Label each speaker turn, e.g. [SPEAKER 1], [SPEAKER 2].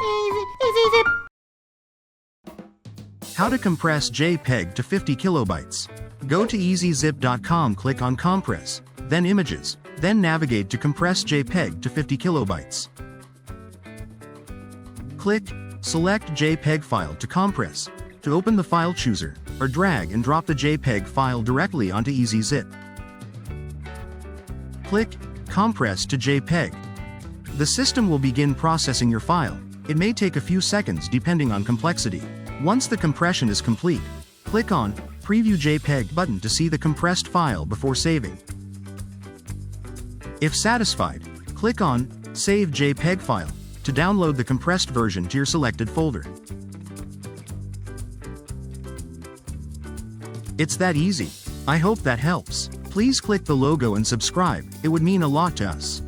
[SPEAKER 1] ezyZip.
[SPEAKER 2] How to compress JPEG to 50 kilobytes. Go to ezyZip.com, click on Compress, then Images, then navigate to Compress JPEG to 50 kilobytes. Click, select JPEG file to compress. To open the file chooser, or drag and drop the JPEG file directly onto ezyZip. Click, Compress to JPEG. The system will begin processing your file. It may take a few seconds depending on complexity. Once the compression is complete, click on Preview JPEG button to see the compressed file before saving. If satisfied, click on Save JPEG file to download the compressed version to your selected folder. It's that easy. I hope that helps. Please click the logo and subscribe, it would mean a lot to us.